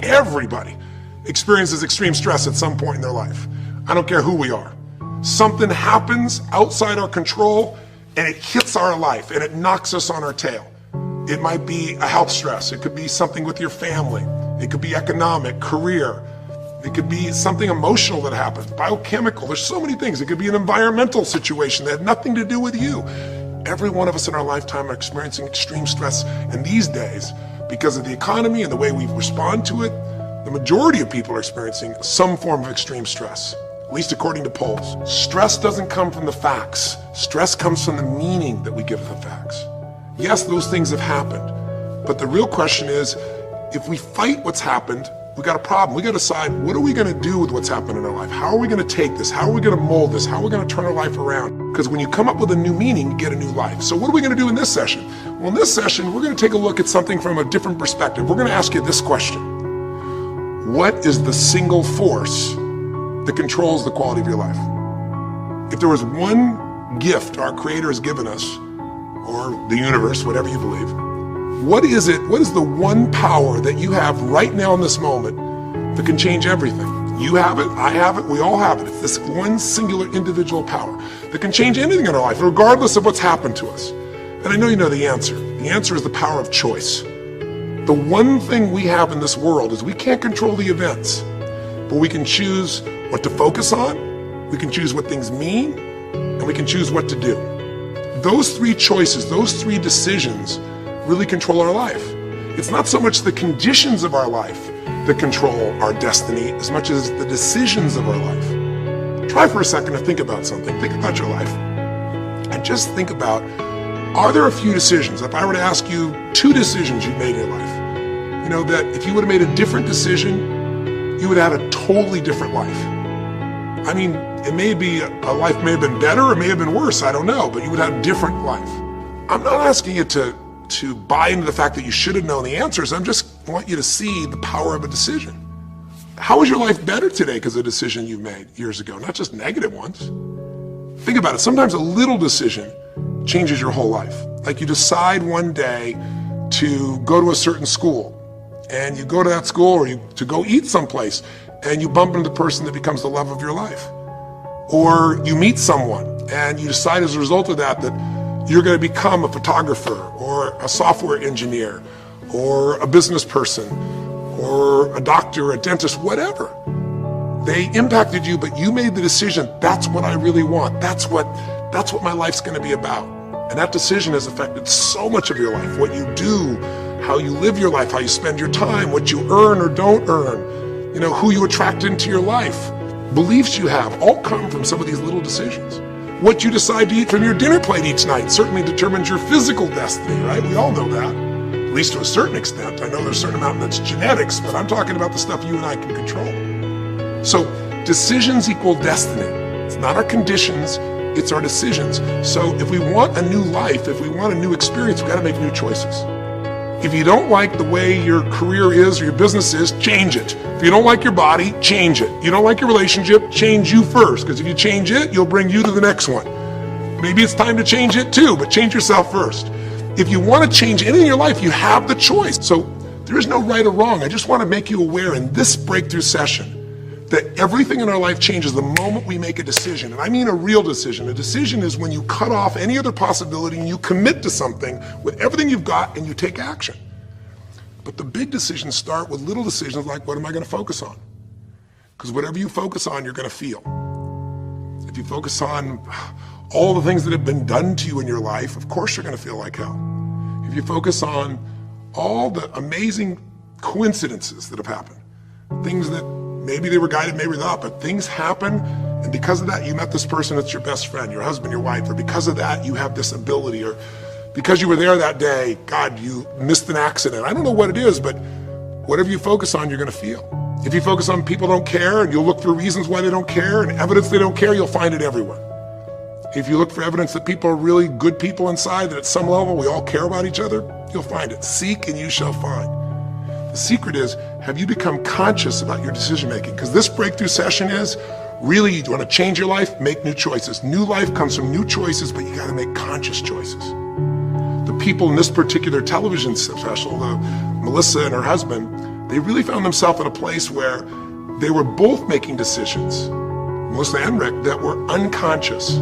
Everybody experiences extreme stress at some point in their life. I don't care who we are. Something happens outside our control and it hits our life and it knocks us on our tail. It might be a health stress. It could be something with your family. It could be economic, career. It could be something emotional that happens, biochemical. There's so many things. It could be an environmental situation that had nothing to do with you. Every one of us in our lifetime are experiencing extreme stress. And these days, because of the economy and the way we respond to it, the majority of people are experiencing some form of extreme stress, at least according to polls. Stress doesn't come from the facts. Stress comes from the meaning that we give the facts. Yes, those things have happened, but the real question is, if we fight what's happened, we got a problem. We got to decide, what are we going to do with what's happened in our life? How are we going to take this? How are we going to mold this? How are we going to turn our life around? Because when you come up with a new meaning, you get a new life. So what are we going to do in this session? Well, in this session, we're going to take a look at something from a different perspective. We're going to ask you this question. What is the single force that controls the quality of your life? If there was one gift our Creator has given us, or the universe, whatever you believe, what is it? What is the one power that you have right now in this moment that can change everything? You have it, I have it, we all have it. It's this one singular individual power that can change anything in our life, regardless of what's happened to us. And I know you know the answer. The answer is the power of choice. The one thing we have in this world is we can't control the events, but we can choose what to focus on, we can choose what things mean, and we can choose what to do. Those three choices, those three decisions really control our life. It's not so much the conditions of our life that control our destiny as much as the decisions of our life. Try for a second to think about something. Think about your life. And just think about, are there a few decisions? If I were to ask you 2 decisions you've made in your life, you know, that if you would have made a different decision, you would have had a totally different life. I mean, it may be, a life may have been better or may have been worse, I don't know, but you would have a different life. I'm not asking you to buy into the fact that you should have known the answers. I just want you to see the power of a decision. How is your life better today because of a decision you made years ago, not just negative ones? Think about it. Sometimes a little decision changes your whole life. Like you decide one day to go to a certain school, and you go to that school, or to go eat someplace, and you bump into the person that becomes the love of your life. Or you meet someone, and you decide as a result of that you're going to become a photographer or a software engineer or a business person or a doctor, a dentist, whatever. They impacted you, but you made the decision, that's what I really want. That's what my life's going to be about. And that decision has affected so much of your life, what you do, how you live your life, how you spend your time, what you earn or don't earn, you know, who you attract into your life. Beliefs you have all come from some of these little decisions. What you decide to eat from your dinner plate each night certainly determines your physical destiny, right? We all know that, at least to a certain extent. I know there's a certain amount that's genetics, but I'm talking about the stuff you and I can control. So decisions equal destiny. It's not our conditions, it's our decisions. So if we want a new life, if we want a new experience, we've got to make new choices. If you don't like the way your career is or your business is, change it. If you don't like your body, change it. You don't like your relationship, change you first, because if you change it, you'll bring you to the next one. Maybe it's time to change it too, but change yourself first. If you want to change anything in your life, you have the choice. So there is no right or wrong. I just want to make you aware in this breakthrough session that everything in our life changes the moment we make a decision. And I mean a real decision. A decision is when you cut off any other possibility and you commit to something with everything you've got and you take action. But the big decisions start with little decisions like, what am I going to focus on? Because whatever you focus on, you're going to feel. If you focus on all the things that have been done to you in your life, of course you're going to feel like hell. If you focus on all the amazing coincidences that have happened, things that maybe they were guided, maybe not, but things happen, and because of that, you met this person that's your best friend, your husband, your wife, or because of that, you have this ability, or because you were there that day, God, you missed an accident. I don't know what it is, but whatever you focus on, you're going to feel. If you focus on people don't care, and you'll look for reasons why they don't care, and evidence they don't care, you'll find it everywhere. If you look for evidence that people are really good people inside, that at some level we all care about each other, you'll find it. Seek and you shall find. The secret is, have you become conscious about your decision making? Because this breakthrough session is, really, you want to change your life, make new choices. New life comes from new choices, but you got to make conscious choices. The people in this particular television special, Melissa and her husband, they really found themselves in a place where they were both making decisions, mostly and Rick, that were unconscious.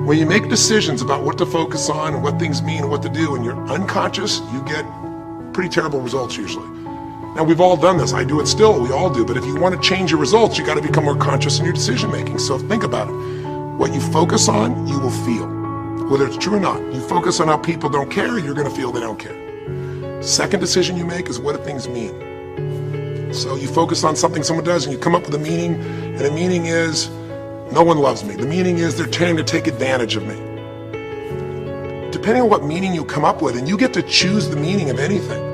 When you make decisions about what to focus on and what things mean and what to do, and you're unconscious, you get pretty terrible results usually. Now, we've all done this. I do it still. We all do. But if you want to change your results, you got to become more conscious in your decision making. So think about it. What you focus on, you will feel. Whether it's true or not. You focus on how people don't care, you're going to feel they don't care. Second decision you make is what do things mean. So you focus on something someone does and you come up with a meaning, and the meaning is no one loves me. The meaning is they're trying to take advantage of me. Depending on what meaning you come up with, and you get to choose the meaning of anything.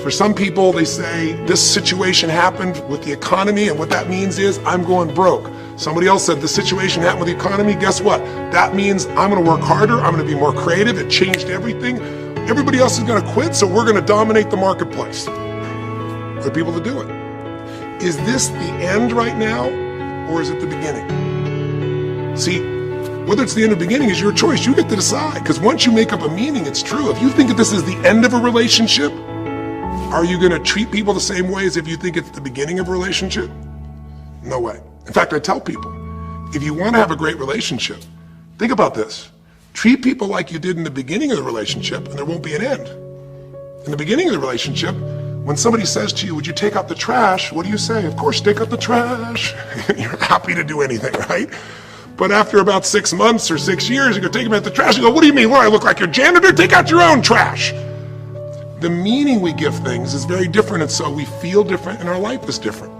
For some people, they say this situation happened with the economy, and what that means is I'm going broke. Somebody else said the situation happened with the economy. Guess what? That means I'm going to work harder. I'm going to be more creative. It changed everything. Everybody else is going to quit, so we're going to dominate the marketplace. For people to do it. Is this the end right now, or is it the beginning? See, whether it's the end or beginning is your choice. You get to decide, because once you make up a meaning, it's true. If you think that this is the end of a relationship, are you going to treat people the same way as if you think it's the beginning of a relationship? No way. In fact, I tell people, if you want to have a great relationship, think about this. Treat people like you did in the beginning of the relationship, and there won't be an end. In the beginning of the relationship, when somebody says to you, would you take out the trash? What do you say? Of course, take out the trash. You're happy to do anything, right? But after about 6 months or 6 years, you go take them out the trash. You go, what do you mean? What, I look like your janitor? Take out your own trash. The meaning we give things is very different, and so we feel different, and our life is different.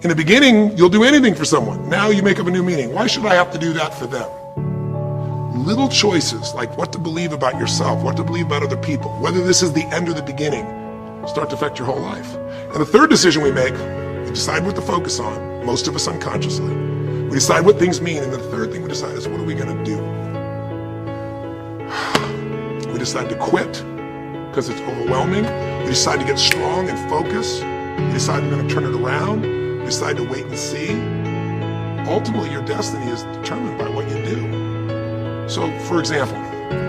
In the beginning, you'll do anything for someone. Now you make up a new meaning. Why should I have to do that for them? Little choices, like what to believe about yourself, what to believe about other people, whether this is the end or the beginning, start to affect your whole life. And the third decision we make, we decide what to focus on, most of us unconsciously. We decide what things mean, and the third thing we decide is what are we going to do? We decide to quit because it's overwhelming. We decide to get strong and focus. We decide we're going to turn it around. We decide to wait and see. Ultimately, your destiny is determined by what you do. So, for example,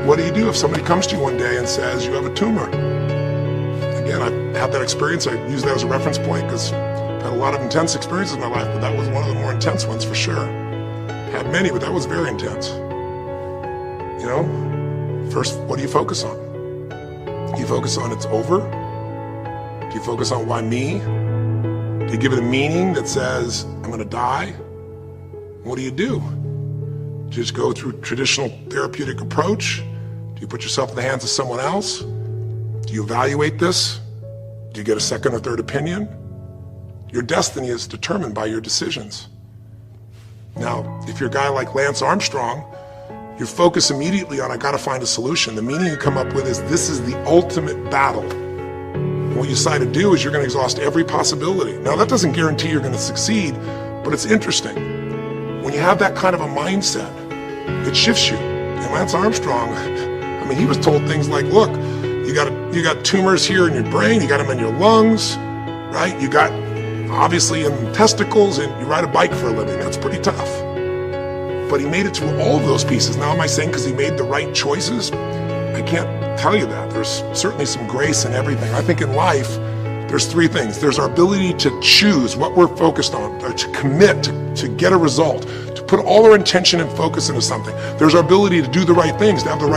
what do you do if somebody comes to you one day and says you have a tumor? Again, I've had that experience. I use that as a reference point because I've had a lot of intense experiences in my life, but that was one of the more intense ones for sure. Had many, but that was very intense. You know, first, what do you focus on? Do you focus on it's over? Do you focus on why me? Do you give it a meaning that says I'm going to die? What do? Do you just go through traditional therapeutic approach? Do you put yourself in the hands of someone else? Do you evaluate this? Do you get a second or third opinion? Your destiny is determined by your decisions. Now, if you're a guy like Lance Armstrong, you focus immediately on, I gotta find a solution. The meaning you come up with is, this is the ultimate battle. And what you decide to do is you're gonna exhaust every possibility. Now, that doesn't guarantee you're gonna succeed, but it's interesting. When you have that kind of a mindset, it shifts you. And Lance Armstrong, I mean, he was told things like, look, you got tumors here in your brain, you got them in your lungs, right? You got obviously in testicles, and you ride a bike for a living. That's pretty tough. But he made it through all of those pieces. Now, am I saying because he made the right choices? I can't tell you that. There's certainly some grace in everything. I think in life, there's three things. There's our ability to choose what we're focused on, or to commit, to get a result, to put all our intention and focus into something. There's our ability to do the right things, to have the right